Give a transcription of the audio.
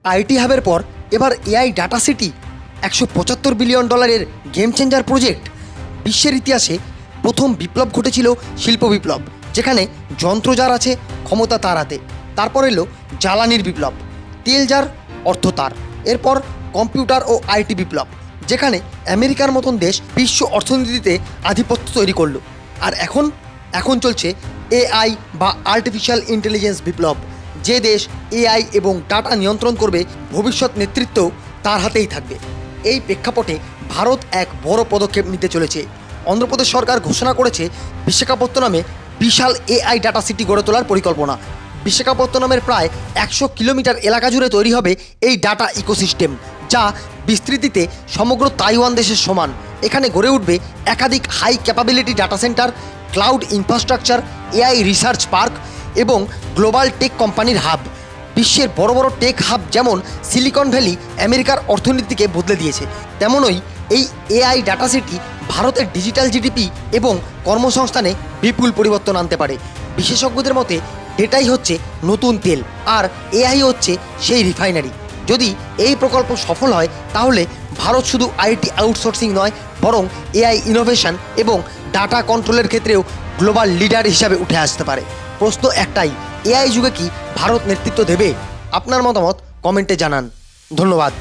IT হাবের পর এবার AI data city $175 billion game changer project. বিশ্বের ইতিহাসে প্রথম বিপ্লব ঘটেছিল শিল্প বিপ্লব, যেখানে যন্ত্র যার আছে ক্ষমতা তার হাতে। তারপর এলো জ্বালানির বিপ্লব, তেল যার অর্থ তার। এরপর কম্পিউটার ও আইটি বিপ্লব, যেখানে আমেরিকার মতন দেশ বিশ্ব অর্থনীতিতে আধিপত্য তৈরি করলো। আর এখন চলছে এআই বা আর্টিফিশিয়াল ইন্টেলিজেন্স বিপ্লব। যে দেশ এআই এবং ডাটা নিয়ন্ত্রণ করবে, ভবিষ্যৎ নেতৃত্ব তার হাতেই থাকবে। এই প্রেক্ষাপটে ভারত এক বড় পদক্ষেপ নিতে চলেছে। অন্ধ্রপ্রদেশ সরকার ঘোষণা করেছে বিশাখাপত্তনমে বিশাল এআই ডাটা সিটি গড়ে তোলার পরিকল্পনা। বিশাখাপত্তনমের প্রায় 100 কিলোমিটার এলাকা জুড়ে তৈরি হবে এই ডাটা ইকোসিস্টেম, যা বিস্তৃতিতে সমগ্র তাইওয়ান দেশের সমান। এখানে গড়ে উঠবে একাধিক high capability data center, cloud infrastructure, AI research park এবং গ্লোবাল টেক কোম্পানির হাব। বিশ্বের বড় বড় টেক হাব যেমন সিলিকন ভ্যালি আমেরিকার অর্থনীতিকে বদলে দিয়েছে, তেমনই এই এআই ডাটা সিটি ভারতের ডিজিটাল জিডিপি এবং কর্মসংস্থানে বিপুল পরিবর্তন আনতে পারে। বিশেষজ্ঞদের মতে ডেটাই হচ্ছে নতুন তেল, আর এআই হচ্ছে সেই রিফাইনারি। যদি এই প্রকল্প সফল হয়, তাহলে ভারত শুধু আইটি আউটসোর্সিং নয়, বরং এআই ইনোভেশন এবং ডাটা কন্ট্রোলের ক্ষেত্রেও গ্লোবাল লিডার হিসাবে উঠে আসতে পারে। প্রশ্ন একটাই, এআই যুগে কি ভারত নেতৃত্ব দেবে? আপনার মতামত কমেন্টে জানান। ধন্যবাদ।